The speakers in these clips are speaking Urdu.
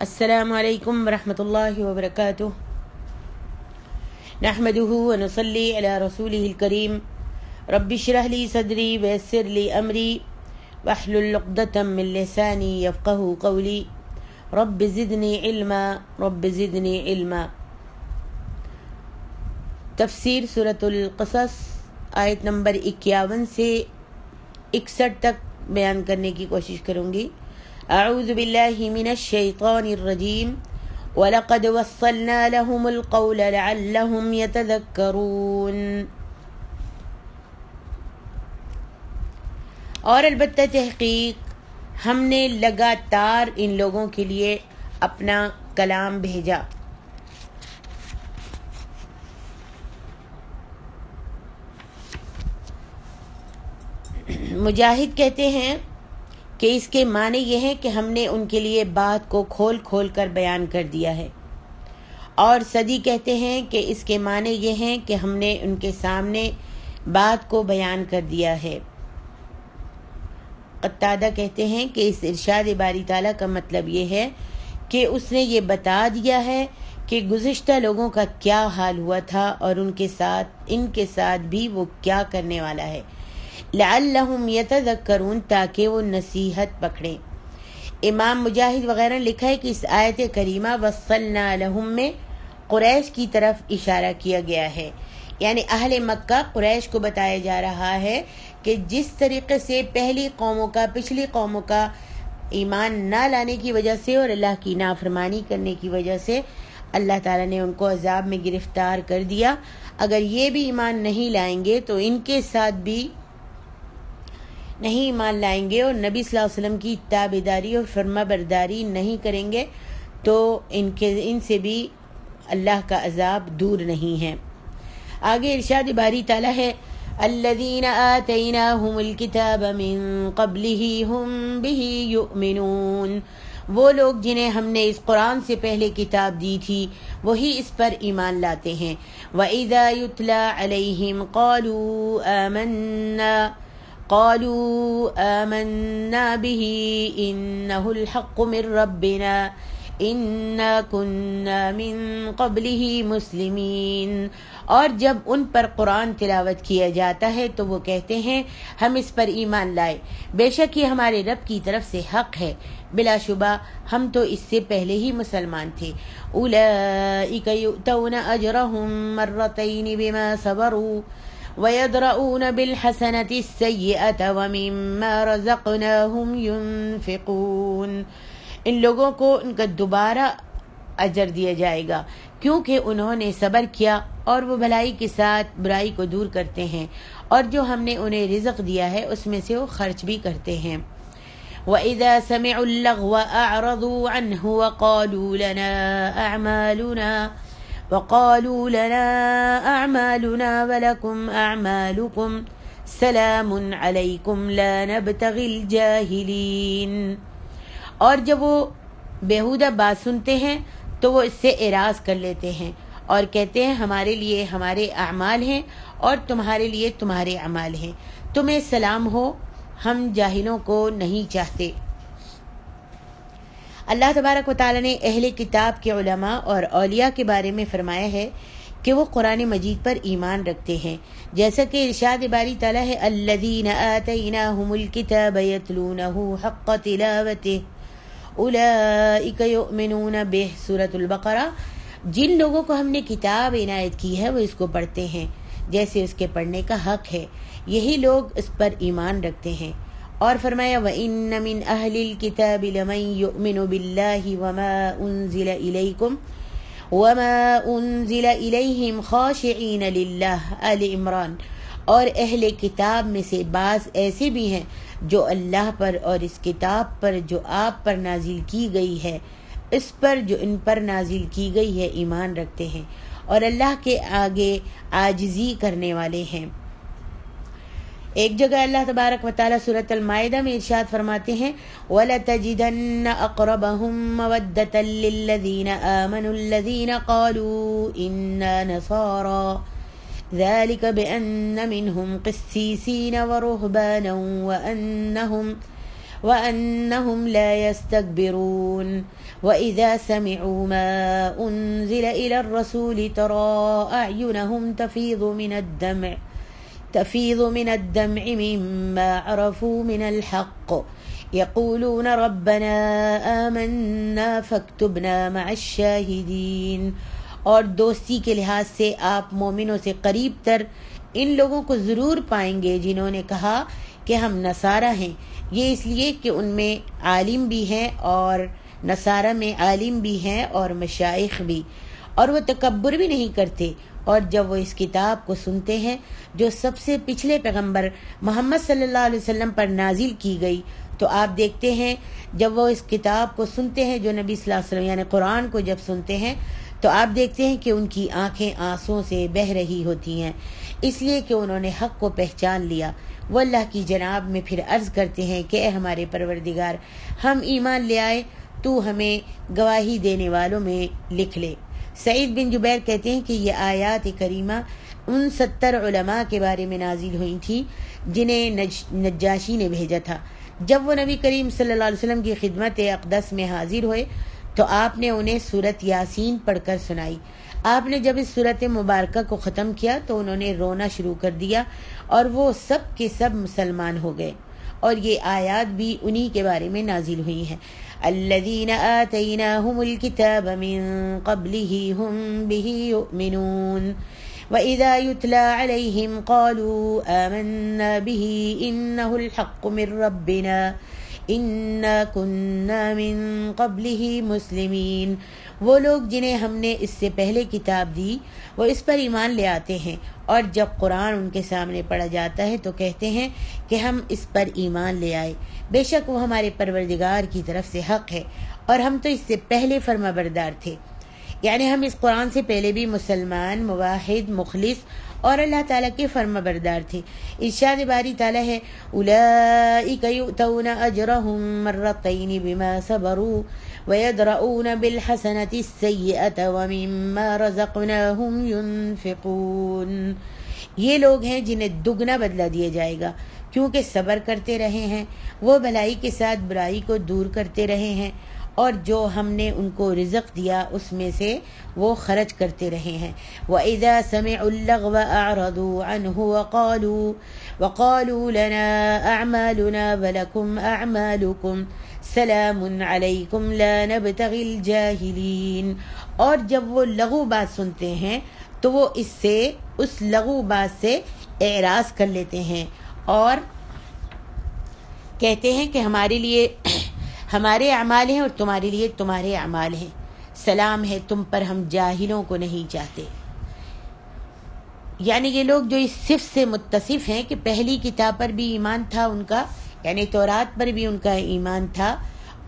السلام علیکم ورحمۃ اللہ وبرکاتہ نحمده ونصلی علی رسولہ الکریم رب اشرح لی صدری ویسر لی امری واحلل عقدۃ من لسانی یفقهوا قولی رب زدنی علما تفسیر سورۃ القصص آیت نمبر 51 سے 61 تک بیان کرنے کی کوشش کروں گی۔ اعوذ باللہ من الشیطان الرجیم وَلَقَدْ وَصَّلْنَا لَهُمُ الْقَوْلَ لَعَلَّهُمْ يَتَذَكَّرُونَ، اور البتہ تحقیق ہم نے لگاتار ان لوگوں کے لیے اپنا کلام بھیجا۔ مجاہد کہتے ہیں کہ اس کے معنی یہ ہے کہ ہم نے ان کے لیے بات کو کھول کھول کر بیان کر دیا ہے، اور صدی کہتے ہیں کہ اس کے معنی یہ ہیں کہ ہم نے ان کے سامنے بات کو بیان کر دیا ہے۔ قتادہ کہتے ہیں کہ اس ارشاد باری تعالیٰ کا مطلب یہ ہے کہ اس نے یہ بتا دیا ہے کہ گزشتہ لوگوں کا کیا حال ہوا تھا اور ان کے ساتھ بھی وہ کیا کرنے والا ہے۔ لعلہم یتذکرون، تاکہ وہ نصیحت پکڑیں۔ امام مجاہد وغیرہ نے لکھا ہے کہ اس آیت کریمہ وصلنا لہم میں قریش کی طرف اشارہ کیا گیا ہے، یعنی اہل مکہ قریش کو بتایا جا رہا ہے کہ جس طریقے سے پچھلی قوموں کا ایمان نہ لانے کی وجہ سے اور اللہ کی نافرمانی کرنے کی وجہ سے اللہ تعالیٰ نے ان کو عذاب میں گرفتار کر دیا، اگر یہ بھی ایمان نہیں لائیں گے تو ان کے ساتھ بھی نہیں ایمان لائیں گے اور نبی صلی اللہ علیہ وسلم کی تابعداری اور فرما برداری نہیں کریں گے تو ان سے بھی اللہ کا عذاب دور نہیں ہے۔ آگے ارشاد باری تعالیٰ ہے الذین آتیناہم الکتاب من قبلہ ہم بہ یؤمنون، وہ لوگ جنہیں ہم نے اس قرآن سے پہلے کتاب دی تھی وہی اس پر ایمان لاتے ہیں۔ وَإِذَا يُتْلَى عَلَيْهِمْ قالوا آمنا به إنه الحق من ربنا إنا كنا من قبله مسلمين، اور جب ان پر قرآن تلاوت کیا جاتا ہے تو وہ کہتے ہیں ہم اس پر ایمان لائے، بے شک یہ ہمارے رب کی طرف سے حق ہے، بلا شبہ ہم تو اس سے پہلے ہی مسلمان تھے۔ اولئک یؤتون اجرهم مرتین بما صبروا وَيَدْرَؤُونَ بِالْحَسَنَةِ السَّيِّئَةَ وَمِمَّا رَزَقْنَاهُمْ يُنْفِقُونَ، ان لوگوں کو ان کا دوبارہ اجر دیا جائے گا کیونکہ انہوں نے صبر کیا اور وہ بھلائی کے ساتھ برائی کو دور کرتے ہیں، اور جو ہم نے انہیں رزق دیا ہے اس میں سے وہ خرچ بھی کرتے ہیں۔ وَإِذَا سَمِعُوا اللَّغْوَ أَعْرَضُوا عَنْهُ وقالوا لنا أعمالنا ولكم أعمالكم سلام عليكم لا نبتغي الجاهلين، اور جب وہ بیہودہ بات سنتے ہیں تو وہ اس سے اعراض کر لیتے ہیں اور کہتے ہیں ہمارے لیے ہمارے اعمال ہیں اور تمہارے لیے تمہارے اعمال ہیں، تمہیں سلام ہو، ہم جاہلوں کو نہیں چاہتے۔ اللہ تبارک و تعالیٰ نے اہل کتاب کے علماء اور اولیاء کے بارے میں فرمایا ہے کہ وہ قرآن مجید پر ایمان رکھتے ہیں، جیسا کہ ارشاد باری تعالیٰ ہے الذین آتیناہم الکتاب یتلونہ حق تلاوتہ اولئک یؤمنون بہ، سورۃ البقرہ۔ جن لوگوں کو ہم نے کتاب عنایت کی ہے وہ اس کو پڑھتے ہیں جیسے اس کے پڑھنے کا حق ہے، یہی لوگ اس پر ایمان رکھتے ہیں۔ اور فرمایا وَإِنَّ مِنْ أَهْلِ الْكِتَابِ لَمَنْ يُؤْمِنُ بِاللَّهِ وَمَا أُنزِلَ إِلَيْهِمْ خَاشِعِينَ لِلَّهِ، آل عمران۔ اور اہل کتاب میں سے بعض ایسے بھی ہیں جو اللہ پر اور اس کتاب پر جو آپ پر نازل کی گئی ہے، اس پر جو ان پر نازل کی گئی ہے ایمان رکھتے ہیں اور اللہ کے آگے عاجزی کرنے والے ہیں۔ ایک جگہ اللہ تبارک و تعالیٰ سورۃ المائدہ میں ارشاد فرماتے ہیں وَلَتَجِدَنَّ أَقْرَبَهُمْ مَوَدَّةً لِلَّذِينَ آمَنُوا الَّذِينَ قَالُوا إِنَّا نَصَارَى ذَلِكَ بِأَنَّ مِنْهُمْ قِسِّيسِينَ وَرُهْبَانًا وأنهم لا يستكبرون وإذا سمعوا ما أنزل إلى الرسول ترى أعينهم تفيض من الدمع مما عرفوا من الحق يقولون ربنا آمنا فاكتبنا مع الشاهدين. اور دوستی کے لحاظ سے آپ مومنوں سے قریب تر ان لوگوں کو ضرور پائیں گے جنہوں نے کہا کہ ہم نصارہ ہیں، یہ اس لیے کہ ان میں عالم بھی ہیں اور نصارہ میں عالم بھی ہیں اور مشائخ بھی، اور وہ تکبر بھی نہیں کرتے. اور جب وہ اس کتاب کو سنتے ہیں جو سب سے پچھلے پیغمبر محمد صلی اللہ علیہ وسلم پر نازل کی گئی، تو آپ دیکھتے ہیں جب وہ اس کتاب کو سنتے ہیں جو نبی صلی اللہ علیہ وسلم یعنی قرآن کو جب سنتے ہیں تو آپ دیکھتے ہیں کہ ان کی آنکھیں آنسوں سے بہہ رہی ہوتی ہیں، اس لیے کہ انہوں نے حق کو پہچان لیا. وہ اللہ کی جناب میں پھر عرض کرتے ہیں کہ اے ہمارے پروردگار، ہم ایمان لے آئے، تو ہمیں گواہی دینے والوں میں لکھ لے. سعید بن جبیر کہتے ہیں کہ یہ آیات کریمہ ان 70 علماء کے بارے میں نازل ہوئی تھی جنہیں نجاشی نے بھیجا تھا. جب وہ نبی کریم صلی اللہ علیہ وسلم کی خدمت اقدس میں حاضر ہوئے تو آپ نے انہیں سورت یاسین پڑھ کر سنائی. آپ نے جب اس سورت مبارکہ کو ختم کیا تو انہوں نے رونا شروع کر دیا اور وہ سب کے سب مسلمان ہو گئے. اور یہ آیات بھی انہی کے بارے میں نازل ہوئی ہیں. الذین آتیناہم الکتاب من قبلہ ہم بہ یؤمنون وَإِذَا يُتْلَى عَلَيْهِمْ قَالُوا آمَنَّا بِهِ إِنَّهُ الْحَقُّ مِنْ رَبِّنَا إِنَّا كُنَّا مِنْ قَبْلِهِ مُسْلِمِينَ. وہ لوگ جنہیں ہم نے اس سے پہلے کتاب دی وہ اس پر ایمان لے آتے ہیں، اور جب قرآن ان کے سامنے پڑھا جاتا ہے تو کہتے ہیں کہ ہم اس پر ایمان لے آئے، بے شک وہ ہمارے پروردگار کی طرف سے حق ہے اور ہم تو اس سے پہلے فرما بردار تھے. یعنی ہم اس قرآن سے پہلے بھی مسلمان، موحد، مخلص اور اللہ تعالیٰ کے فرما بردار تھے. ارشاد باری تعالیٰ ہے اولئک یؤتون اجرہم مرتین بما صبروا ویدرؤون بالحسنۃ السیئۃ ومما رزقناہم ینفقون. یہ لوگ ہیں جنہیں دگنا بدلہ دیا جائے گا کیونکہ صبر کرتے رہے ہیں، وہ بھلائی کے ساتھ برائی کو دور کرتے رہے ہیں، اور جو ہم نے ان کو رزق دیا اس میں سے وہ خرچ کرتے رہے ہیں. وَإِذَا سَمِعُوا اللَّغْوَ أَعْرَضُوا عَنْهُ وَقَالُوا لَنَا أَعْمَالُنَا وَلَكُمْ أَعْمَالُكُمْ سَلَامٌ عَلَيْكُمْ لَا نَبْتَغِي الْجَاهِلِينَ. اور جب وہ لغو بات سنتے ہیں تو وہ اس لغو بات سے اعراض کر لیتے ہیں اور کہتے ہیں کہ ہمارے لیے ہمارے اعمال ہیں اور تمہارے لیے تمہارے اعمال ہیں، سلام ہے تم پر، ہم جاہلوں کو نہیں چاہتے. یعنی یہ لوگ جو اس صفت سے متصف ہیں کہ پہلی کتاب پر بھی ایمان تھا ان کا، یعنی تورات پر بھی ان کا ایمان تھا،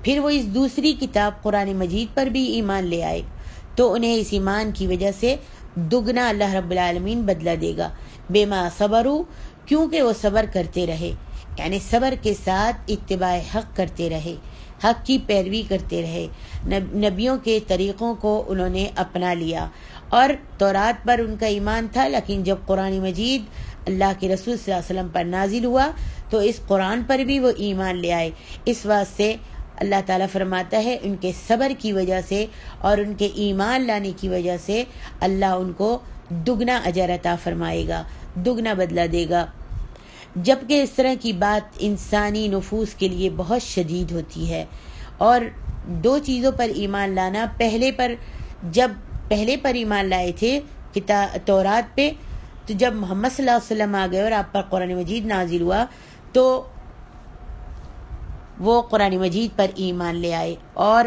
پھر وہ اس دوسری کتاب قرآن مجید پر بھی ایمان لے آئے، تو انہیں اس ایمان کی وجہ سے دگنا اللہ رب العالمین بدلہ دے گا. بما صبروا، کیونکہ وہ صبر کرتے رہے، یعنی صبر کے ساتھ اتباع حق کرتے رہے، حق کی پیروی کرتے رہے، نبیوں کے طریقوں کو انہوں نے اپنا لیا. اور تورات پر ان کا ایمان تھا، لیکن جب قرآن مجید اللہ کے رسول صلی اللہ علیہ وسلم پر نازل ہوا تو اس قرآن پر بھی وہ ایمان لے آئے. اس واسطے اللہ تعالیٰ فرماتا ہے ان کے صبر کی وجہ سے اور ان کے ایمان لانے کی وجہ سے اللہ ان کو دگنا اجر عطا فرمائے گا، دگنا بدلہ دے گا. جبکہ اس طرح کی بات انسانی نفوس کے لیے بہت شدید ہوتی ہے. اور دو چیزوں پر ایمان لانا، جب پہلے پر ایمان لائے تھے تورات پہ، تو جب محمد صلی اللہ علیہ وسلم آ گئے اور آپ پر قرآن مجید نازل ہوا تو وہ قرآن مجید پر ایمان لے آئے. اور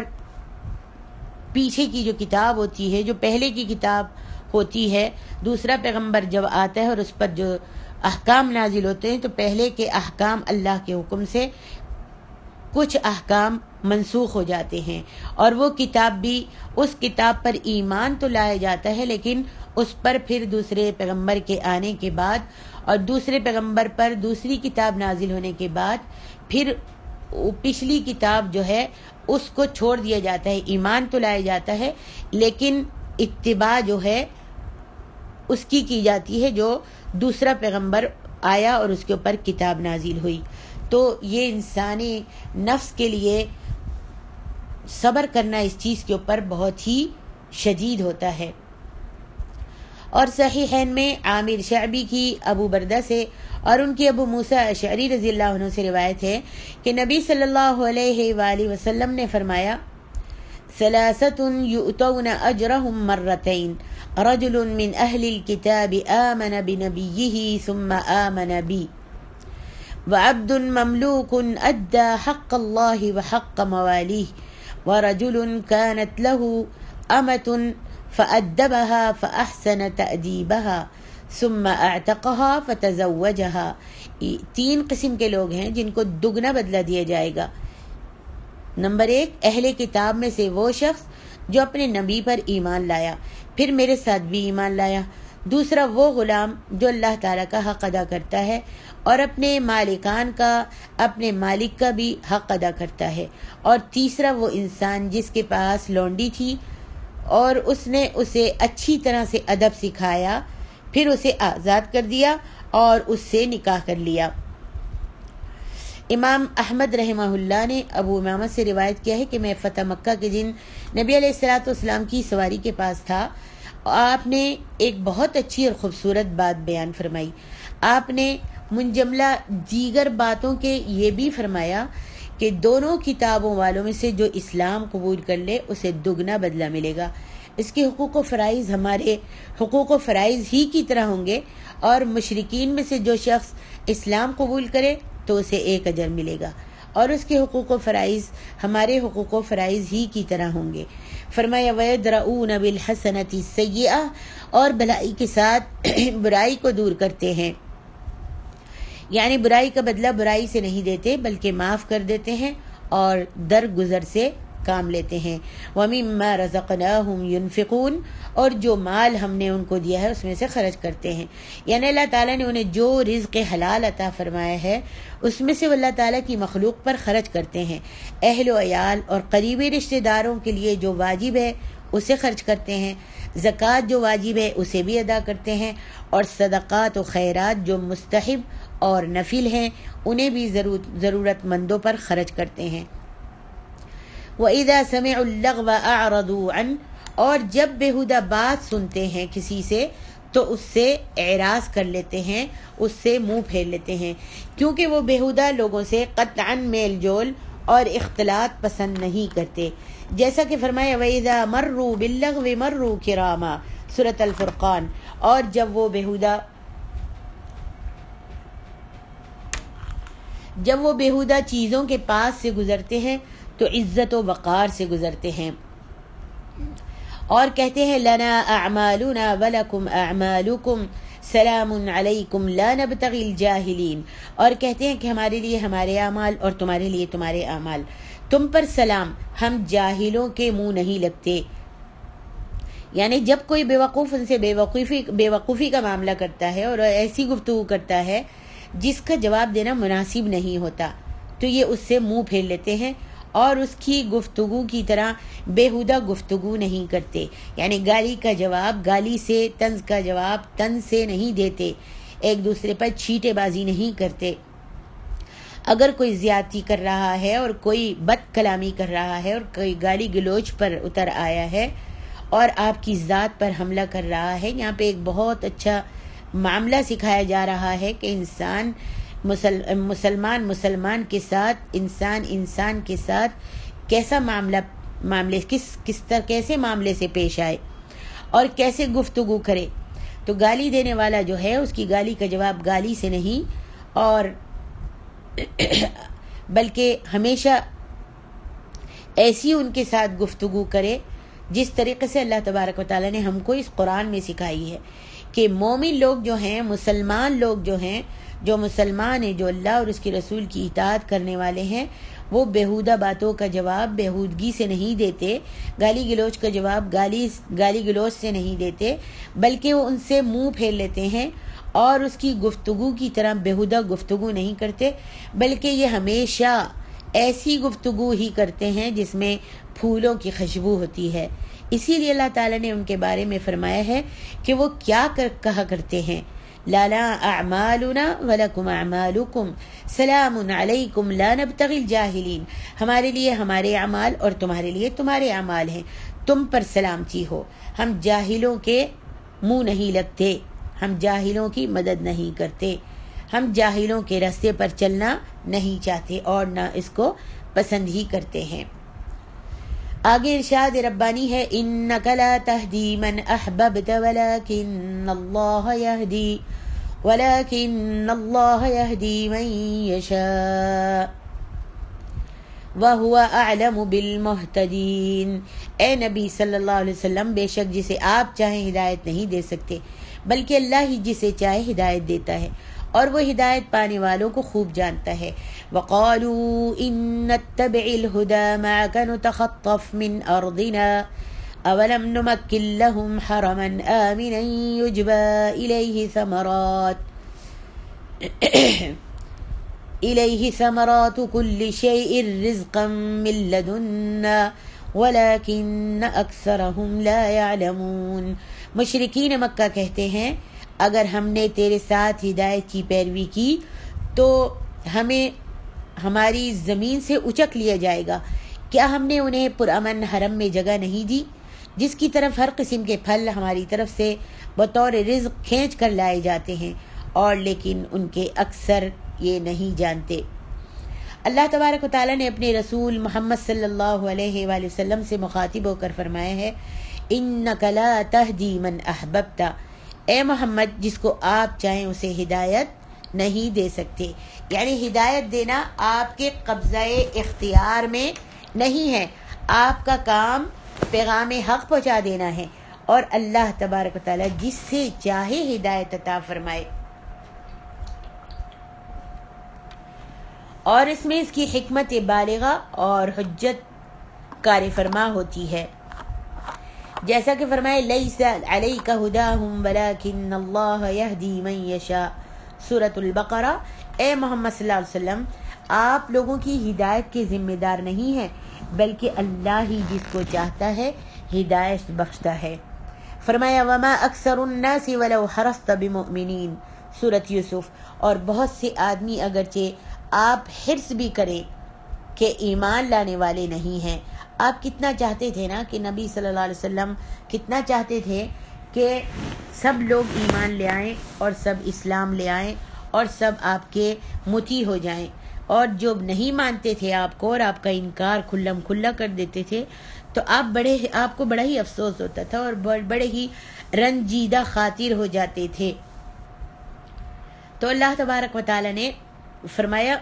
پیچھے کی جو کتاب ہوتی ہے، جو پہلے کی کتاب ہوتی ہے، دوسرا پیغمبر جب آتا ہے اور اس پر جو احکام نازل ہوتے ہیں تو پہلے کے احکام اللہ کے حکم سے کچھ احکام منسوخ ہو جاتے ہیں، اور وہ کتاب بھی، اس کتاب پر ایمان تو لایا جاتا ہے لیکن اس پر پھر دوسرے پیغمبر کے آنے کے بعد اور دوسرے پیغمبر پر دوسری کتاب نازل ہونے کے بعد پھر پچھلی کتاب جو ہے اس کو چھوڑ دیا جاتا ہے. ایمان تو لایا جاتا ہے لیکن اتباع جو ہے اس کی جاتی ہے جو دوسرا پیغمبر آیا اور اس کے اوپر کتاب نازل ہوئی. تو یہ انسانی نفس کے لیے صبر کرنا اس چیز کے اوپر بہت ہی شدید ہوتا ہے۔ اور صحیحین میں عامر شعبی کی ابو بردہ سے اور ان کی ابو موسیٰ اشعری رضی اللہ عنہ سے روایت ہے کہ نبی صلی اللہ علیہ وآلہ وسلم نے فرمایا ثلاثة يؤتون أجرهم مرتين رجل من أهل الكتاب آمن بنبيه ثم آمن بي وعبد مملوك أدى حق الله وحق مواليه ورجل كانت له أمة فأدبها فأحسن تأديبها ثم اعتقها فتزوجها۔ 3 قسم کے لوگ ہیں جن کو دگنا بدلہ دیا جائے گا۔ نمبر 1، اہل کتاب میں سے وہ شخص جو اپنے نبی پر ایمان لایا پھر میرے ساتھ بھی ایمان لایا۔ دوسرا وہ غلام جو اللہ تعالیٰ کا حق ادا کرتا ہے اور اپنے مالکان کا، اپنے مالک کا بھی حق ادا کرتا ہے۔ اور تیسرا وہ انسان جس کے پاس لونڈی تھی اور اس نے اسے اچھی طرح سے ادب سکھایا، پھر اسے آزاد کر دیا اور اس سے نکاح کر لیا۔ امام احمد رحمہ اللہ نے ابو امامہ سے روایت کیا ہے کہ میں فتح مکہ کے دن نبی علیہ الصلوۃ والسلام کی سواری کے پاس تھا۔ آپ نے ایک بہت اچھی اور خوبصورت بات بیان فرمائی۔ آپ نے منجملہ دیگر باتوں کے یہ بھی فرمایا کہ دونوں کتابوں والوں میں سے جو اسلام قبول کر لے اسے دگنا بدلہ ملے گا۔ اس کے حقوق و فرائض ہمارے حقوق و فرائض ہی کی طرح ہوں گے، اور مشرکین میں سے جو شخص اسلام قبول کرے تو اسے 1 اجر ملے گا، اور اس کے حقوق و فرائض ہمارے حقوق و فرائض ہی کی طرح ہوں گے۔ فرمایا وَيَدْرَؤُونَ بِالْحَسَنَةِ السَّيِّئَةَ، اور بھلائی کے ساتھ برائی کو دور کرتے ہیں، یعنی برائی کا بدلہ برائی سے نہیں دیتے بلکہ معاف کر دیتے ہیں اور درگزر سے کام لیتے ہیں۔ وَمِمَّا رَزَقْنَاهُمْ يُنْفِقُونَ، اور جو مال ہم نے ان کو دیا ہے اس میں سے خرچ کرتے ہیں، یعنی اللہ تعالیٰ نے انہیں جو رزق حلال عطا فرمایا ہے اس میں سے وہ اللہ تعالیٰ کی مخلوق پر خرچ کرتے ہیں۔ اہل و عیال اور قریبی رشتہ داروں کے لیے جو واجب ہے اسے خرچ کرتے ہیں، زکوٰۃ جو واجب ہے اسے بھی ادا کرتے ہیں، اور صدقات و خیرات جو مستحب اور نفل ہیں انہیں بھی ضرورت مندوں پر خرچ کرتے ہیں۔ وَإِذَا سَمِعُوا اللَّغْوَ أَعْرَضُوا عَنْهُ، اور جب بیہودہ بات سنتے ہیں کسی سے تو اس سے اعراض کر لیتے ہیں، اس سے منہ پھیر لیتے ہیں، کیونکہ وہ بیہودہ لوگوں سے قطعاً میل جول اور اختلاط پسند نہیں کرتے، جیسا کہ فرمایا وَإِذَا مَرُّوا بِاللَّغْوِ مَرُّوا كِرَامًا، سورۃ الفرقان۔ اور جب وہ بیہودہ چیزوں کے پاس سے گزرتے ہیں تو عزت و وقار سے گزرتے ہیں، اور کہتے ہیں لنا اعمالنا ولکم اعمالکم سلام علیکم لا نبتغی الجاہلین، اور کہتے ہیں کہ ہمارے لیے ہمارے اعمال اور تمہارے لیے تمہارے اعمال، تم پر سلام، ہم جاہلوں کے منہ نہیں لگتے۔ یعنی جب کوئی بیوقوف ان سے بیوقوفی کا معاملہ کرتا ہے اور ایسی گفتگو کرتا ہے جس کا جواب دینا مناسب نہیں ہوتا تو یہ اس سے منہ پھیر لیتے ہیں اور اس کی گفتگو کی طرح بیہودہ گفتگو نہیں کرتے، یعنی گالی کا جواب گالی سے، طنز کا جواب طنز سے نہیں دیتے، ایک دوسرے پر چھیٹے بازی نہیں کرتے۔ اگر کوئی زیادتی کر رہا ہے اور کوئی بد کلامی کر رہا ہے اور کوئی گالی گلوچ پر اتر آیا ہے اور آپ کی ذات پر حملہ کر رہا ہے، یہاں پہ ایک بہت اچھا معاملہ سکھایا جا رہا ہے کہ انسان مسلمان کے ساتھ، انسان کے ساتھ کیسا کیسے معاملے سے پیش آئے اور کیسے گفتگو کرے۔ تو گالی دینے والا جو ہے اس کی گالی کا جواب گالی سے نہیں، اور بلکہ ہمیشہ ایسی ان کے ساتھ گفتگو کرے جس طریقے سے اللہ تبارک و تعالیٰ نے ہم کو اس قرآن میں سکھائی ہے کہ مومن لوگ جو ہیں، مسلمان لوگ جو ہیں، جو مسلمان ہیں، جو اللہ اور اس کے رسول کی اطاعت کرنے والے ہیں، وہ بیہودہ باتوں کا جواب بیہودگی سے نہیں دیتے، گالی گلوچ کا جواب گالی گلوچ سے نہیں دیتے، بلکہ وہ ان سے منہ پھیر لیتے ہیں اور اس کی گفتگو کی طرح بیہودہ گفتگو نہیں کرتے، بلکہ یہ ہمیشہ ایسی گفتگو ہی کرتے ہیں جس میں پھولوں کی خوشبو ہوتی ہے۔ اسی لیے اللہ تعالیٰ نے ان کے بارے میں فرمایا ہے کہ وہ کیا کہا کرتے ہیں لنا اعمالنا ولکم اعمالکم سلام علیکم لا نبتغی الجاہلین، ہمارے لیے ہمارے اعمال اور تمہارے لیے تمہارے اعمال ہیں، تم پر سلامتی ہو، ہم جاہلوں کے منہ نہیں لگتے، ہم جاہلوں کی مدد نہیں کرتے، ہم جاہلوں کے راستے پر چلنا نہیں چاہتے اور نہ اس کو پسند ہی کرتے ہیں۔ آگے ارشاد ربانی ہے انک لا تہدی من احببت ولکن اللہ یہدی من یشاء وہو اعلم بالمہتدین۔ اے نبی صلی اللہ علیہ وسلم، بے شک جسے آپ چاہیں ہدایت نہیں دے سکتے بلکہ اللہ ہی جسے چاہے ہدایت دیتا ہے، اور وہ ہدایت پانے والوں کو خوب جانتا ہے۔ وقالوا ان نتبع الهدى معك نتخطف من ارضنا اولم نمكن لهم حرما آمنا يجبى إليه ثمرات كل شيء رزقا من لدنا ولكن أكثرهم لا يعلمون۔ مشرکین مکہ کہتے ہیں اگر ہم نے تیرے ساتھ ہدایت کی پیروی کی تو ہمیں ہماری زمین سے اچک لیا جائے گا، کیا ہم نے انہیں پرامن حرم میں جگہ نہیں دی جس کی طرف ہر قسم کے پھل ہماری طرف سے بطور رزق کھینچ کر لائے جاتے ہیں، اور لیکن ان کے اکثر یہ نہیں جانتے۔ اللہ تبارک و تعالیٰ نے اپنے رسول محمد صلی اللہ علیہ وآلہ وسلم سے مخاطب ہو کر فرمایا ہے انک لا تہدی من احببت، اے محمد جس کو آپ چاہیں اسے ہدایت نہیں دے سکتے، یعنی ہدایت دینا آپ کے قبضہ اختیار میں نہیں ہے، آپ کا کام پیغام حق پہنچا دینا ہے، اور اللہ تبارک و تعالیٰ جس سے چاہے ہدایت عطا فرمائے، اور اس میں اس کی حکمت بالغہ اور حجت کار فرما ہوتی ہے، جیسا کہ فرمائے لیس علیک ہداہم ولکن اللہ یہدی من یشاء، سورۃ البقرہ۔ اے محمد صلی اللہ علیہ وسلم، آپ لوگوں کی ہدایت کے ذمہ دار نہیں ہیں بلکہ اللہ ہی جس کو چاہتا ہے ہدایت بخشتا ہے۔ فرمایا وما اکثر الناس ولو حرصت بمؤمنین، سورۃ یوسف۔ اور بہت سے آدمی اگرچہ آپ حرص بھی کریں کہ ایمان لانے والے نہیں ہیں، آپ کتنا چاہتے تھے نا کہ نبی صلی اللہ علیہ وسلم کتنا چاہتے تھے کہ سب لوگ ایمان لے آئیں اور سب اسلام لے آئیں اور سب آپ کے مطیع ہو جائیں، اور جو نہیں مانتے تھے آپ کو اور آپ کا انکار کھلم کھلا کر دیتے تھے تو آپ کو بڑا ہی افسوس ہوتا تھا اور بڑے ہی رنجیدہ خاطر ہو جاتے تھے۔ تو اللہ تبارک و تعالی نے فرمایا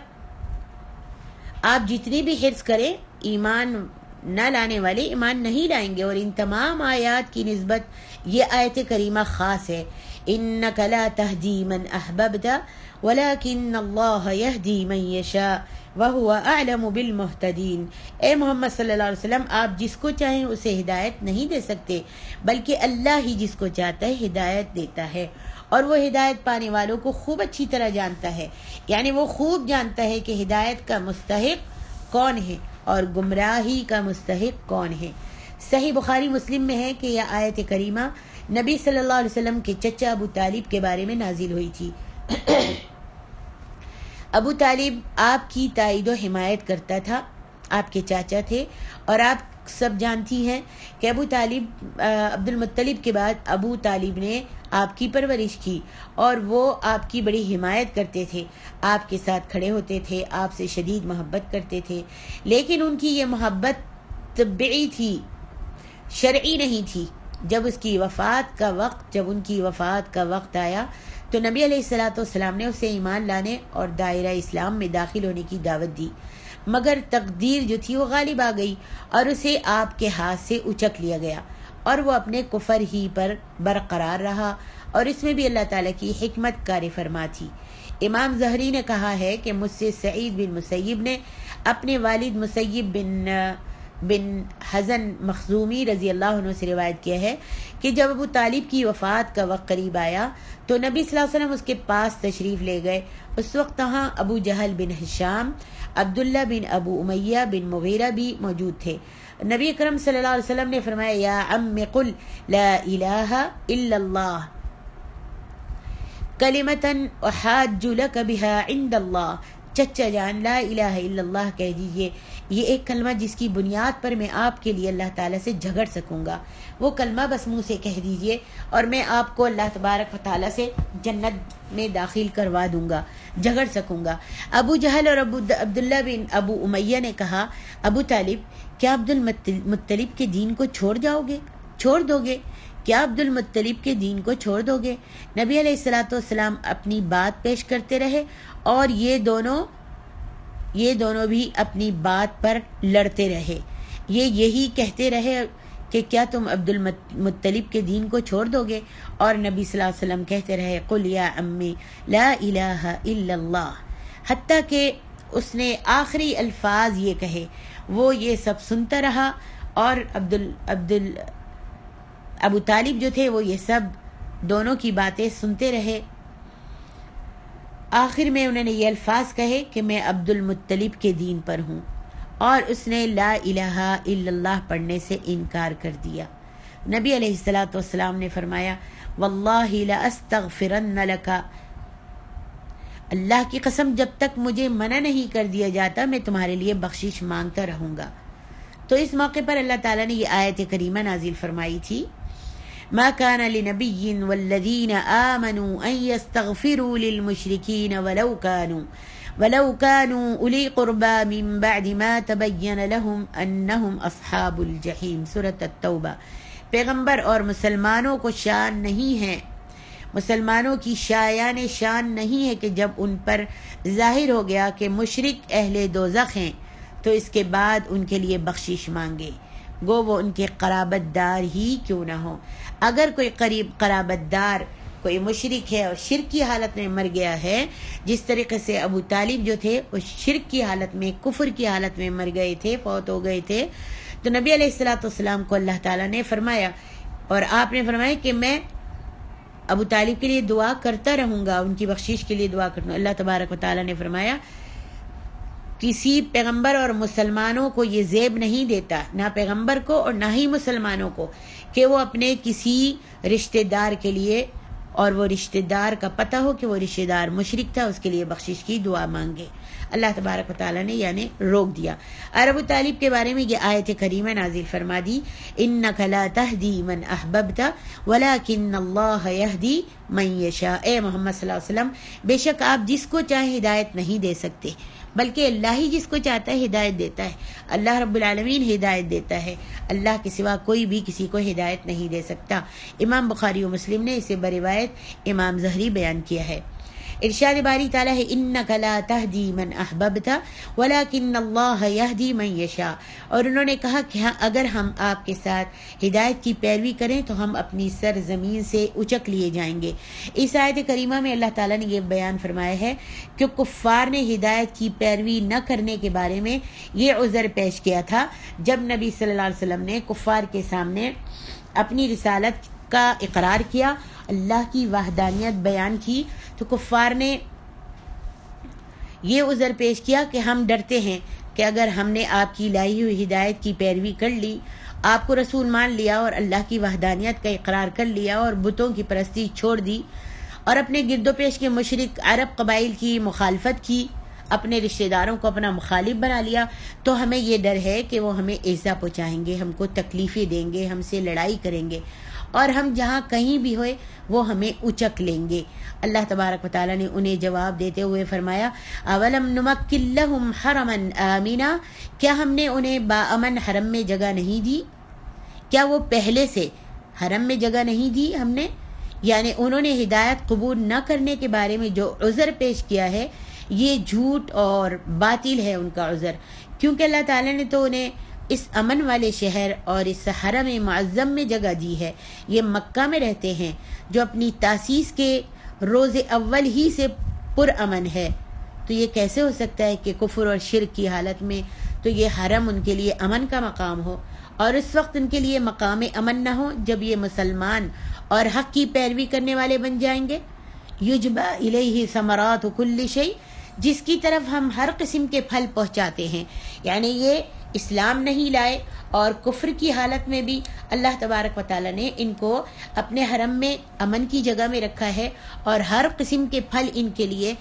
آپ جتنی بھی حرص کریں ایمان نہ لانے والے ایمان نہیں لائیں گے، اور ان تمام آیات کی نسبت یہ آیت کریمہ خاص ہے انک لا تہدی من احببت ولکن اللہ یہدی من یشاء وہو اعلم بالمہتدین۔ اے محمد صلی اللہ علیہ وسلم، آپ جس کو چاہیں اسے ہدایت نہیں دے سکتے بلکہ اللہ ہی جس کو چاہتا ہے ہدایت دیتا ہے، اور وہ ہدایت پانے والوں کو خوب اچھی طرح جانتا ہے، یعنی وہ خوب جانتا ہے کہ ہدایت کا مستحق کون ہے اور گمراہی کا مستحق کون ہے۔ صحیح بخاری مسلم میں ہے کہ یہ آیت کریمہ نبی صلی اللہ علیہ وسلم کے چچا ابو طالب کے بارے میں نازل ہوئی تھی۔ ابو طالب آپ کی تائید و حمایت کرتا تھا، آپ کے چاچا تھے، اور آپ سب جانتی ہیں کہ ابو طالب عبد المطلب کے بعد ابو طالب نے آپ کی پرورش کی، اور وہ آپ کی بڑی حمایت کرتے تھے، آپ کے ساتھ کھڑے ہوتے تھے، آپ سے شدید محبت کرتے تھے، لیکن ان کی یہ محبت طبعی تھی، شرعی نہیں تھی۔ جب ان کی وفات کا وقت آیا تو نبی علیہ الصلوۃ والسلام نے اسے ایمان لانے اور دائرہ اسلام میں داخل ہونے کی دعوت دی، مگر تقدیر جو تھی وہ غالب آ گئی اور اسے آپ کے ہاتھ سے اچک لیا گیا، اور وہ اپنے کفر ہی پر برقرار رہا، اور اس میں بھی اللہ تعالیٰ کی حکمت کار فرما تھی۔ امام زہری نے کہا ہے کہ مجھ سے سعید بن مسیب نے اپنے والد مسیب بن حزن مخزومی رضی اللہ عنہ سے روایت کیا ہے کہ جب ابو طالب کی وفات کا وقت قریب آیا تو نبی صلی اللہ علیہ وسلم اس کے پاس تشریف لے گئے۔ اس وقت وہاں ابو جہل بن ہشام، عبداللہ بن ابو امیہ بن مغیرہ بھی موجود تھے۔ نبی اکرم صلی اللہ علیہ وسلم نے فرمایا یا عم قل لا الہ الا اللہ، کلمتن احاج لک بہا عند اللہ، چچا جان لا الہ الا اللہ کہہ دیجئے، یہ ایک کلمہ جس کی بنیاد پر میں آپ کے لیے اللہ تعالیٰ سے جھگڑ سکوں گا، وہ کلمہ بس منہ سے کہہ دیجئے اور میں آپ کو اللہ تبارک و تعالیٰ سے جنت میں داخل کروا دوں گا، جھگڑ سکوں گا۔ ابو جہل اور عبداللہ بن ابو امیہ نے کہا، ابو طالب کیا عبد المطلب کے دین کو چھوڑ دو گے؟ کیا عبد المطلب کے دین کو چھوڑ دو گے؟ نبی علیہ الصلوۃ والسلام اپنی بات پیش کرتے رہے اور یہ دونوں بھی اپنی بات پر لڑتے رہے، یہی کہتے رہے کہ کیا تم عبد المطلب کے دین کو چھوڑ دو گے؟ اور نبی صلی اللہ علیہ وسلم کہتے رہے قل یا امی لا الہ الا اللہ، حتیٰ کہ اس نے آخری الفاظ یہ کہے۔ وہ یہ سب سنتا رہا اور ابو طالب جو تھے وہ یہ سب دونوں کی باتیں سنتے رہے۔ آخر میں انہوں نے یہ الفاظ کہے کہ میں عبد المطلب کے دین پر ہوں، اور اس نے لا الہ الا اللہ پڑھنے سے انکار کر دیا۔ نبی علیہ الصلوۃ والسلام نے فرمایا واللہ لاستغفرن لک، اللہ کی قسم جب تک مجھے منع نہیں کر دیا جاتا میں تمہارے لیے بخشش مانگتا رہوں گا۔ تو اس موقع پر اللہ تعالیٰ نے یہ آیت کریمہ نازل فرمائی تھی، ما كان لنبي والذين آمنوا أن يستغفروا للمشركين ولو كانوا أولي قربى من بعد ما تبين لهم أنهم أصحاب الجحيم، سورة التوبہ۔ پیغمبر اور مسلمانوں کو شان نہیں ہے، مسلمانوں کی شایان شان نہیں ہے کہ جب ان پر ظاہر ہو گیا کہ مشرک اہل دوزخ ہیں تو اس کے بعد ان کے لیے بخشش مانگے، گو وہ ان کے قرابت دار ہی کیوں نہ ہو۔ اگر کوئی قرابت دار کوئی مشرک ہے اور شرک کی حالت میں مر گیا ہے، جس طریقے سے ابو طالب جو تھے وہ شرک کی حالت میں، کفر کی حالت میں مر گئے تھے، فوت ہو گئے تھے، تو نبی علیہ الصلوۃ والسلام کو اللہ تعالیٰ نے فرمایا اور آپ نے فرمایا کہ میں ابو طالب کے لیے دعا کرتا رہوں گا، ان کی بخشش کے لیے دعا کرتا ہوں۔ اللہ تبارک و تعالیٰ نے فرمایا کسی پیغمبر اور مسلمانوں کو یہ زیب نہیں دیتا، نہ پیغمبر کو اور نہ ہی مسلمانوں کو، کہ وہ اپنے کسی رشتہ دار کے لیے، اور وہ رشتہ دار کا پتہ ہو کہ وہ رشتہ دار مشرک تھا، اس کے لیے بخشش کی دعا مانگے۔ اللہ تبارک و تعالیٰ نے یعنی روک دیا۔ اور ابو طالب کے بارے میں یہ آیت کریمہ نازل فرما دی، انک لا تہدی من احببت ولکن اللہ یہدی من یشاء۔ اے محمد صلی اللہ علیہ وسلم، بے شک آپ جس کو چاہے ہدایت نہیں دے سکتے، بلکہ اللہ ہی جس کو چاہتا ہے ہدایت دیتا ہے، اللہ رب العالمین ہدایت دیتا ہے، اللہ کے سوا کوئی بھی کسی کو ہدایت نہیں دے سکتا۔ امام بخاری و مسلم نے اسے بروایت امام زہری بیان کیا ہے۔ ارشاد باری تعالیٰ ہے انک لا تہدی من احببت ولکن اللہ یہدی من یشاء، اور انہوں نے کہا کہ ہاں اگر ہم آپ کے ساتھ ہدایت کی پیروی کریں تو ہم اپنی سر زمین سے اچک لیے جائیں گے۔ اس آیت کریمہ میں اللہ تعالیٰ نے یہ بیان فرمایا ہے کہ کفار نے ہدایت کی پیروی نہ کرنے کے بارے میں یہ عذر پیش کیا تھا جب نبی صلی اللہ علیہ وسلم نے کفار کے سامنے اپنی رسالت کا اقرار کیا، اللہ کی وحدانیت بیان کی، تو کفار نے یہ عذر پیش کیا کہ ہم ڈرتے ہیں کہ اگر ہم نے آپ کی لائی ہوئی ہدایت کی پیروی کر لی، آپ کو رسول مان لیا اور اللہ کی وحدانیت کا اقرار کر لیا اور بتوں کی پرستی چھوڑ دی اور اپنے گرد و پیش کے مشرک عرب قبائل کی مخالفت کی، اپنے رشتہ داروں کو اپنا مخالف بنا لیا، تو ہمیں یہ ڈر ہے کہ وہ ہمیں ایذا پہنچائیں گے، ہم کو تکلیفیں دیں گے، ہم سے لڑائی کریں گے، اور ہم جہاں کہیں بھی ہوئے وہ ہمیں اچک لیں گے۔ اللہ تبارک و تعالیٰ نے انہیں جواب دیتے ہوئے فرمایا اولم نمکن لہم حرما آمنا، کیا ہم نے انہیں باامن حرم میں جگہ نہیں دی؟ کیا وہ پہلے سے حرم میں جگہ نہیں دی ہم نے؟ یعنی انہوں نے ہدایت قبول نہ کرنے کے بارے میں جو عذر پیش کیا ہے یہ جھوٹ اور باطل ہے ان کا عذر، کیونکہ اللہ تعالیٰ نے تو انہیں اس امن والے شہر اور اس حرم معظم میں جگہ دی ہے۔ یہ مکہ میں رہتے ہیں جو اپنی تاسیس کے روز اول ہی سے پر امن ہے، تو یہ کیسے ہو سکتا ہے کہ کفر اور شرک کی حالت میں تو یہ حرم ان کے لیے امن کا مقام ہو، اور اس وقت ان کے لیے مقام امن نہ ہو جب یہ مسلمان اور حق کی پیروی کرنے والے بن جائیں گے۔ یجبا الیہ ثمرات کل شیء، جس کی طرف ہم ہر قسم کے پھل پہنچاتے ہیں، یعنی یہ اسلام نہیں لائے اور کفر کی حالت میں بھی اللہ تبارک و تعالیٰ نے ان کو اپنے حرم میں امن کی جگہ میں رکھا ہے، اور ہر قسم کے پھل ان کے لیے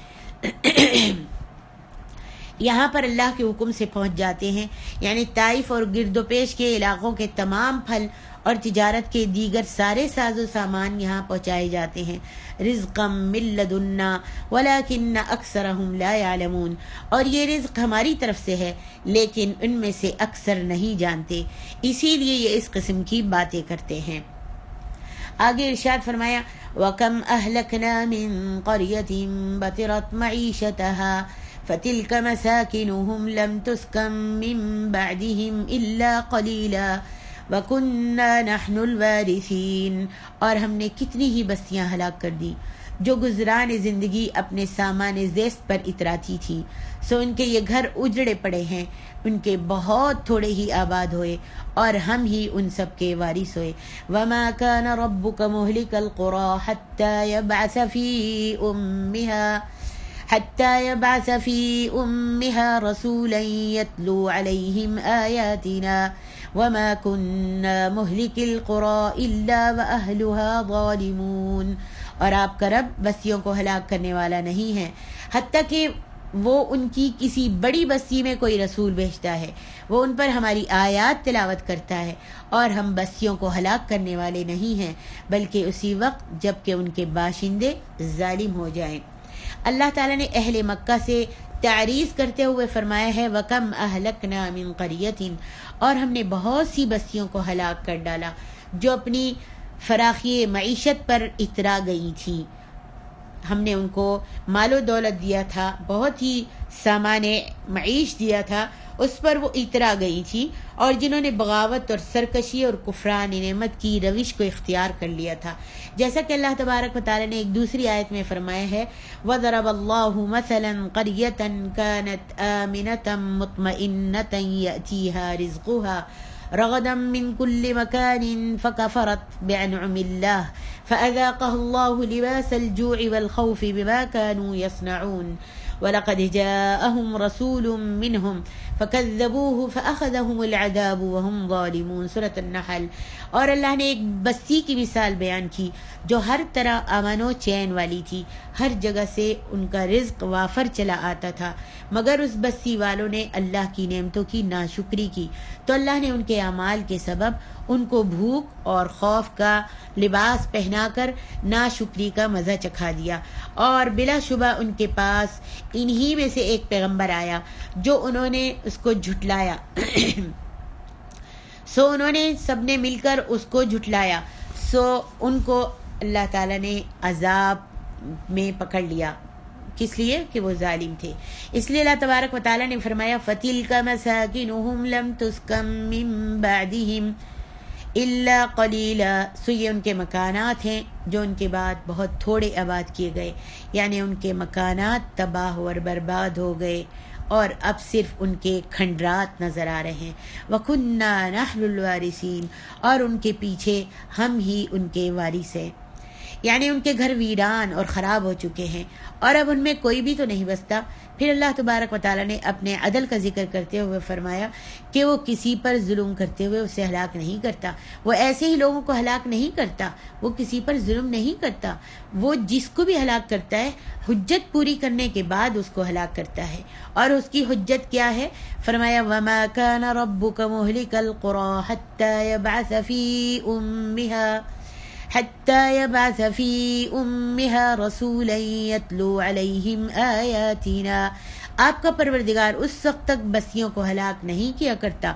یہاں پر اللہ کے حکم سے پہنچ جاتے ہیں. یعنی طائف اور گرد و پیش کے علاقوں کے تمام پھل اور تجارت کے دیگر سارے ساز و سامان یہاں پہنچائے جاتے ہیں. رزقا من لدنا ولکن اکثرهم لا يعلمون، اور یہ رزق ہماری طرف سے ہے لیکن ان میں سے اکثر نہیں جانتے، اسی لیے یہ اس قسم کی باتیں کرتے ہیں. آگے ارشاد فرمایا وَكَمْ أَهْلَكْنَا مِنْ قَرْيَةٍ بَطِرَتْ مَعِيشَتَهَا فَتِلْكَ مَسَاكِنُهُمْ لَمْ تُسْكَنْ مِنْ بَعْدِهِمْ إِلَّا قَلِيلًا وَكُنَّا نَحْنُ الْوَارِثِينَ، اور ہم نے کتنی ہی بستیاں ہلاک کر دی جو گزران زندگی اپنے سامان زیست پر اتراتی تھی، سو ان کے یہ گھر اجڑے پڑے ہیں، ان کے بہت تھوڑے ہی آباد ہوئے اور ہم ہی ان سب کے وارث ہوئے. وَمَا كَانَ رَبُّكَ مُهْلِكَ الْقُرَى حَتَّى يَبْعَثَ فِي أُمِّهَا رَسُولًا يَتْلُو عَلَيْهِمْ آيَاتِنَا وَمَا كُنَّا مُهْلِكِ الْقُرَى إِلَّا وَأَهْلُهَا ظَالِمُونَ، اور آپ کا رب بستیوں کو ہلاک کرنے والا نہیں ہے حتیٰ کہ وہ ان کی کسی بڑی بستی میں کوئی رسول بھیجتا ہے، وہ ان پر ہماری آیات تلاوت کرتا ہے، اور ہم بستیوں کو ہلاک کرنے والے نہیں ہیں بلکہ اسی وقت جب کہ ان کے باشندے ظالم ہو جائیں. اللہ تعالیٰ نے اہل مکہ سے تعریض کرتے ہوئے فرمایا ہے وَكَمْ أَهْلَكْنَا مِنْ قَرْيَةٍ، اور ہم نے بہت سی بستیوں کو ہلاک کر ڈالا جو اپنی فراخی معیشت پر اترا گئی تھیں. ہم نے ان کو مال و دولت دیا تھا، بہت ہی سامان معیش دیا تھا، اس پر وہ اترا گئی تھی، اور جنہوں نے بغاوت اور سرکشی اور کفران نعمت کی روش کو اختیار کر لیا تھا، جیسا کہ اللہ تبارک و تعالی نے ایک دوسری آیت میں فرمایا ہے وَضَرَبَ اللَّهُ مَثَلًا قَرْيَةً كَانَتْ آمِنَةً مُطْمَئِنَّةً يَأْتِيهَا رِزْقُهَا رغدا من كل مكان فكفرت بأنعم الله فأذاقها الله لباس الجوع والخوف بما كانوا يصنعون وَلَقَدْ جَاءَهُمْ رَسُولٌ مِّنْهُمْ فَكَذَّبُوهُ فَأَخَذَهُمْ الْعَذَابُ وَهُمْ ظَالِمُونَ. سورۃ النحل. اور اللہ نے ایک بستی کی مثال بیان کی جو ہر طرح امن و چین والی تھی، ہر جگہ سے ان کا رزق وافر چلا آتا تھا، مگر اس بستی والوں نے اللہ کی نعمتوں کی ناشکری کی تو اللہ نے ان کے اعمال کے سبب ان کو بھوک اور خوف کا لباس پہنا کر ناشکری کا مزہ چکھا دیا. اور بلا شبہ ان کے پاس انہی میں سے ایک پیغمبر آیا جو انہوں نے اس کو جھٹلایا سو انہوں نے سب نے مل کر اس کو جھٹلایا، سو ان کو اللہ تعالیٰ نے عذاب میں پکڑ لیا. کس لیے کہ وہ ظالم تھے. اس لیے اللہ تبارک و تعالیٰ نے فرمایا فَتِلْكَ مَسَاكِنُهُمْ لَمْ تُسْكَنْ مِنْ بَعْدِهِمْ إِلَّا قَلِيلًا. سو یہ ان کے مکانات ہیں جو ان کے بعد بہت تھوڑے آباد کیے گئے، یعنی ان کے مکانات تباہ اور برباد ہو گئے اور اب صرف ان کے کھنڈرات نظر آ رہے ہیں. وَكُنَّا نَحْنُ الْوَارِثِينَ. اور ان کے پیچھے ہم ہی ان کے وارث ہیں، یعنی ان کے گھر ویران اور خراب ہو چکے ہیں اور اب ان میں کوئی بھی تو نہیں بستا. پھر اللہ تبارک و تعالیٰ نے اپنے عدل کا ذکر کرتے ہوئے فرمایا کہ وہ کسی پر ظلم کرتے ہوئے اسے ہلاک نہیں کرتا، وہ ایسے ہی لوگوں کو ہلاک نہیں کرتا، وہ کسی پر ظلم نہیں کرتا، وہ جس کو بھی ہلاک کرتا ہے حجت پوری کرنے کے بعد اس کو ہلاک کرتا ہے. اور اس کی حجت کیا ہے؟ فرمایا وَمَا كَانَ رَبُّكَ مُهْلِكَ الْقُرَى حَتَّى يَبْعَثَ فِي أُمِّهَا رَسُولًا يَتْلُو عَلَيْهِمْ آيَاتِنَا. آپ کا پروردگار اس وقت تک بستیوں کو ہلاک نہیں کیا کرتا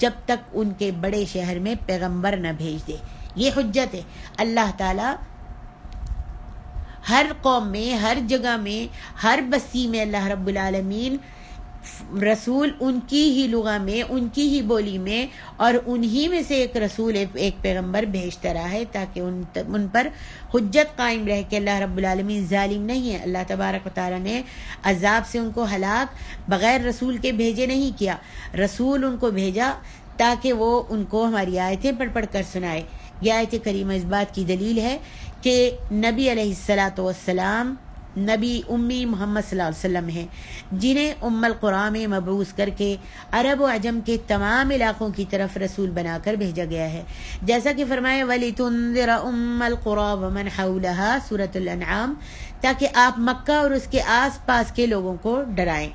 جب تک ان کے بڑے شہر میں پیغمبر نہ بھیج دے. یہ حجت ہے. اللہ تعالی ہر قوم میں، ہر جگہ میں، ہر بستی میں اللہ رب العالمین رسول ان کی ہی لغہ میں، ان کی ہی بولی میں اور انہی میں سے ایک رسول، ایک پیغمبر بھیجتا رہا ہے تاکہ ان پر حجت قائم رہے کہ اللہ رب العالمین ظالم نہیں ہے. اللہ تبارک و تعالیٰ نے عذاب سے ان کو ہلاک بغیر رسول کے بھیجے نہیں کیا، رسول ان کو بھیجا تاکہ وہ ان کو ہماری آیتیں پڑھ کر سنائے. یہ آیت کریمہ اس بات کی دلیل ہے کہ نبی علیہ الصلاۃ والسلام نبی امی محمد صلی اللہ علیہ وسلم ہیں، جنہیں ام القری میں مبعوث کر کے عرب و عجم کے تمام علاقوں کی طرف رسول بنا کر بھیجا گیا ہے، جیسا کہ فرمایا وَلِتُنذِرَ أُمَّ الْقُرَىٰ وَمَنْ حَوْلَهَا سورۃ الانعام، تاکہ آپ مکہ اور اس کے آس پاس کے لوگوں کو ڈرائیں۔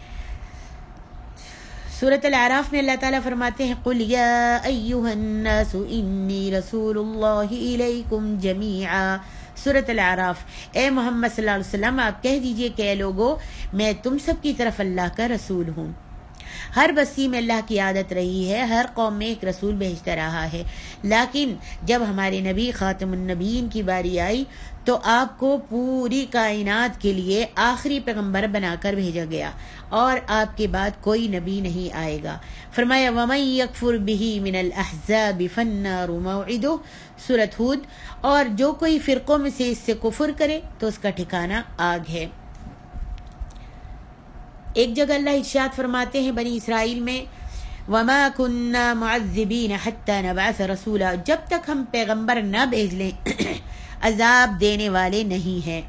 سورۃ الاعراف میں اللہ تعالیٰ فرماتے ہیں قُلْ يَا أَيُّهَا النَّاسُ إِنِّي رَسُولُ اللَّهِ إِلَيْكُمْ جَمِيعًا۔ سورۃ الاعراف، اے محمد صلی اللہ علیہ وسلم آپ کہہ دیجئے کہ اے لوگو میں تم سب کی طرف اللہ کا رسول ہوں۔ ہر بستی میں اللہ کی عادت رہی ہے، ہر قوم میں ایک رسول بھیجتا رہا ہے، لیکن جب ہمارے نبی خاتم النبیین کی باری آئی تو آپ کو پوری کائنات کے لیے آخری پیغمبر بنا کر بھیجا گیا اور آپ کے بعد کوئی نبی نہیں آئے گا۔ فرمایا وَمَن يَكْفُرْ بِهِ مِنَ الْأَحْزَابِ فَالنَّارُ مَوْعِدُهُ سورۃ ہود، اور جو کوئی فرقوں میں سے اس سے کفر کرے تو اس کا ٹھکانہ آگ ہے۔ ایک جگہ اللہ ارشاد فرماتے ہیں بنی اسرائیل میں وَمَا كُنَّا مُعَذِّبِينَ حَتَّى نَبْعَثَ رَسُولًا، جب تک ہم پیغمبر نہ بھیج لیں عذاب دینے والے نہیں ہیں۔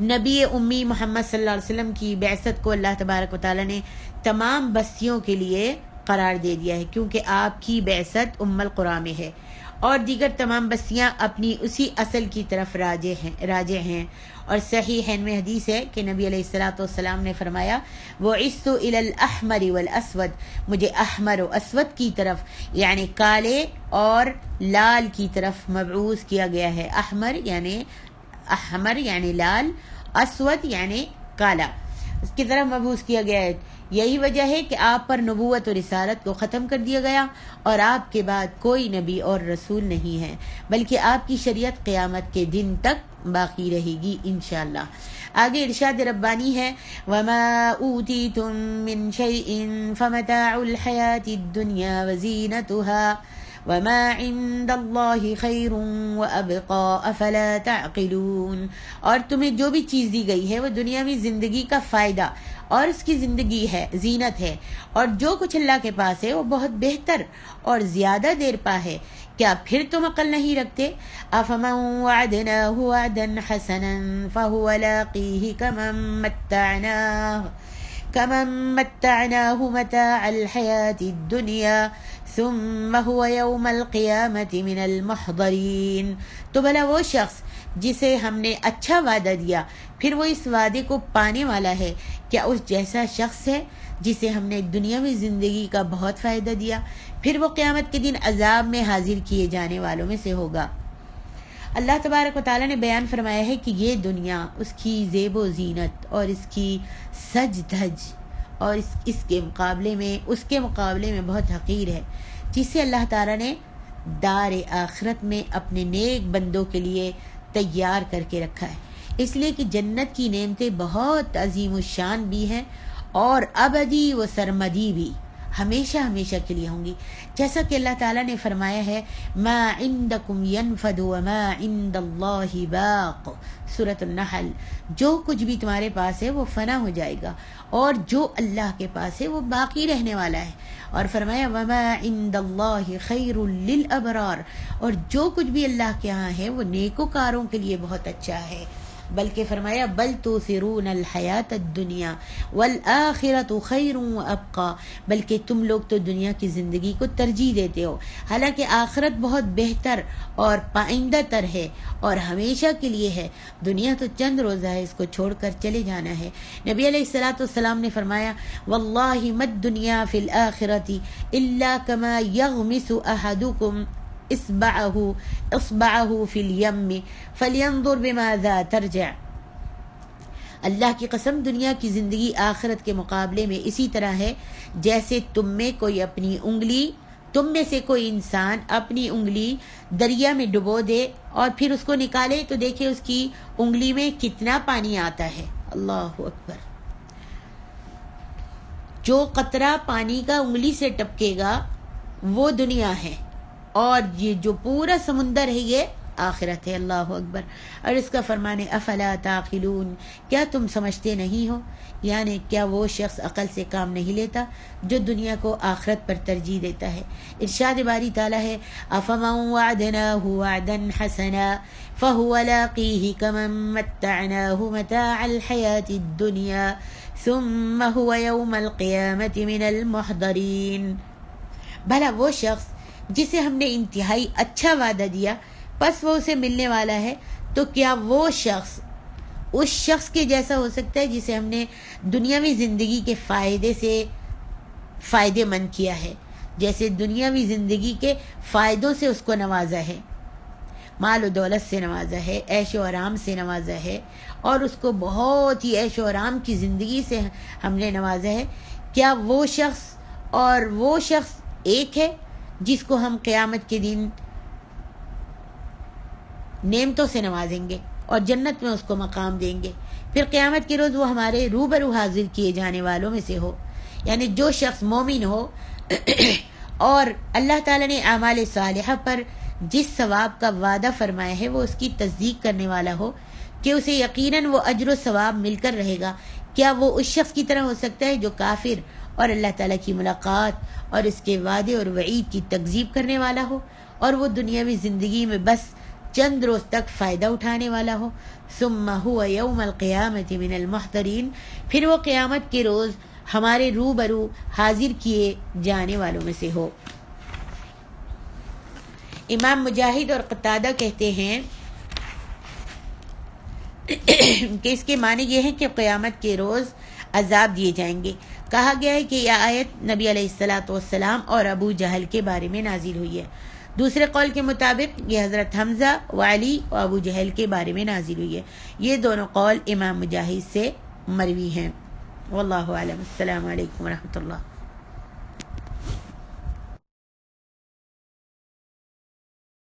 نبی امی محمد صلی اللہ علیہ وسلم کی بعثت کو اللہ تبارک و تعالیٰ نے تمام بستیوں کے لیے قرار دے دیا ہے، کیونکہ آپ کی بعثت ام القری میں ہے اور دیگر تمام بستیاں اپنی اسی اصل کی طرف راجع ہیں۔ اور صحیحین میں حدیث ہے کہ نبی علیہ الصلوۃ والسلام نے فرمایا وَعِثْتُ إِلَى الْأَحْمَرِ وَالْأَسْوَدِ، مجھے احمر و اسود کی طرف یعنی کالے اور لال کی طرف مبعوث کیا گیا ہے۔ احمر یعنی لال، اسود یعنی کالا، اس کی طرف مبعوث کیا گیا ہے۔ یہی وجہ ہے کہ آپ پر نبوت اور رسالت کو ختم کر دیا گیا اور آپ کے بعد کوئی نبی اور رسول نہیں ہے، بلکہ آپ کی شریعت قیامت کے دن تک باقی رہے گی انشاءاللہ۔ آگے ارشاد ربانی ہے وَمَا أُوتِيتُم مِّن شَيْءٍ فَمَتَاعُ الْحَيَاةِ الدُّنْيَا وَزِينَتُهَا وَمَا عِندَ اللَّهِ خَيْرٌ وَأَبْقَىٰ أَفَلَا تَعْقِلُونَ، اور تمہیں جو بھی چیز دی گئی ہے وہ دنیاوی زندگی کا فائدہ اور اس کی زندگی ہے، زینت ہے، اور جو کچھ اللہ کے پاس ہے وہ بہت بہتر اور زیادہ دیر پا ہے، کیا پھر تم عقل نہیں رکھتے؟ أَفَمَن وَعَدْنَاهُ وَعْدًا حَسَنًا فَهُوَ لَاقِيهِ كَمَن مَّتَّعْنَاهُ مَتَاعَ الْحَيَاةِ الدُّنْيَا ثُمَّ هُوَ يَوْمَ الْقِيَامَةِ مِنَ الْمُحْضَرِينَ، تو بھلا وہ شخص جسے ہم نے اچھا وعدہ دیا پھر وہ اس وعدے کو پانے والا ہے، کیا اس جیسا شخص ہے جسے ہم نے دنیاوی زندگی کا بہت فائدہ دیا پھر وہ قیامت کے دن عذاب میں حاضر کیے جانے والوں میں سے ہوگا۔ اللہ تبارک و تعالیٰ نے بیان فرمایا ہے کہ یہ دنیا، اس کی زیب و زینت اور اس کی سج دھج اور اس کے مقابلے میں بہت حقیر ہے، جسے اللہ تعالیٰ نے دار آخرت میں اپنے نیک بندوں کے لیے تیار کر کے رکھا ہے، اس لیے کہ جنت کی نعمتیں بہت عظیم الشان بھی ہیں اور ابدی و سرمدی بھی، ہمیشہ ہمیشہ کے لیے ہوں گی، جیسا کہ اللہ تعالیٰ نے فرمایا ہے ما عندکم ینفد وما عند اللہ باق، سورۃ النحل، جو کچھ بھی تمہارے پاس ہے وہ فنا ہو جائے گا اور جو اللہ کے پاس ہے وہ باقی رہنے والا ہے، اور فرمایا وما عند اللہ خیر للابرار، اور جو کچھ بھی اللہ کے ہاں ہے وہ نیکوکاروں کے لیے بہت اچھا ہے، بلکہ فرمایا بل تؤثرون الحیات الدنیا والآخرۃ خیر وابقیٰ، بلکہ تم لوگ تو دنیا کی زندگی کو ترجیح دیتے ہو، حالانکہ آخرت بہت بہتر اور پائندہ تر ہے اور ہمیشہ کے لیے ہے، دنیا تو چند روزہ ہے، اس کو چھوڑ کر چلے جانا ہے۔ نبی علیہ الصلوۃ والسلام نے فرمایا واللہ ما الدنیا فی الآخرۃ الا کما یغمس احدکم اصبعہ فی الیم فلینظر بماذا ترجع، اللہ کی قسم دنیا کی زندگی آخرت کے مقابلے میں اسی طرح ہے جیسے تم میں سے کوئی انسان اپنی انگلی دریا میں ڈبو دے اور پھر اس کو نکالے تو دیکھے اس کی انگلی میں کتنا پانی آتا ہے۔ اللہ اکبر، جو قطرہ پانی کا انگلی سے ٹپکے گا وہ دنیا ہے، اور یہ جو پورا سمندر ہے یہ آخرت ہے. اللہ اکبر. اور اس کا فرمان ہے افلا تعقلون، کیا تم سمجھتے نہیں ہو؟ یعنی کیا وہ شخص عقل سے کام نہیں لیتا جو دنیا کو آخرت پر ترجیح دیتا ہے؟ ارشاد باری تعالیٰ ہے افمن وعدناہ وعدا حسنا فهو لاقیہ کمن متعناہ متاع الحیاۃ الدنیا ثم هو یوم القیامۃ من المحضرین. بھلا وہ شخص جسے ہم نے انتہائی اچھا وعدہ دیا پس وہ اسے ملنے والا ہے، تو کیا وہ شخص اس شخص کے جیسا ہو سکتا ہے جسے ہم نے دنیاوی زندگی کے فائدے سے فائدے مند کیا ہے؟ جیسے دنیاوی زندگی کے فائدوں سے اس کو نوازا ہے، مال و دولت سے نوازا ہے، عیش و آرام سے نوازا ہے، اور اس کو بہت ہی عیش و آرام کی زندگی سے ہم نے نوازا ہے. کیا وہ شخص اور وہ شخص ایک ہے جس کو ہم قیامت کے دن نعمتوں سے نوازیں گے اور جنت میں اس کو مقام دیں گے، پھر قیامت کے روز وہ ہمارے روبرو حاضر کیے جانے والوں میں سے ہو؟ یعنی جو شخص مومن ہو اور اللہ تعالیٰ نے اعمال صالحہ پر جس ثواب کا وعدہ فرمایا ہے وہ اس کی تصدیق کرنے والا ہو کہ اسے یقیناً وہ اجر و ثواب مل کر رہے گا، کیا وہ اس شخص کی طرح ہو سکتا ہے جو کافر اور اللہ تعالیٰ کی ملاقات اور اس کے وعدے اور وعید کی تکذیب کرنے والا ہو اور وہ دنیاوی زندگی میں بس چند روز تک فائدہ اٹھانے والا ہو؟ ثم هو یوم القیامۃ من المحضرین، پھر وہ قیامت کے روز ہمارے روبرو حاضر کیے جانے والوں میں سے ہو. امام مجاہد اور قتادہ کہتے ہیں کہ اس کے معنی یہ ہے کہ قیامت کے روز عذاب دیے جائیں گے. کہا گیا ہے کہ یہ آیت نبی علیہ الصلاۃ والسلام اور ابو جہل کے بارے میں نازل ہوئی ہے. دوسرے قول کے مطابق یہ حضرت حمزہ و علی و ابو جہل کے بارے میں نازل ہوئی ہے. یہ دونوں قول امام مجاہد سے مروی ہیں. واللہ اعلم. السلام علیکم ورحمۃ اللہ.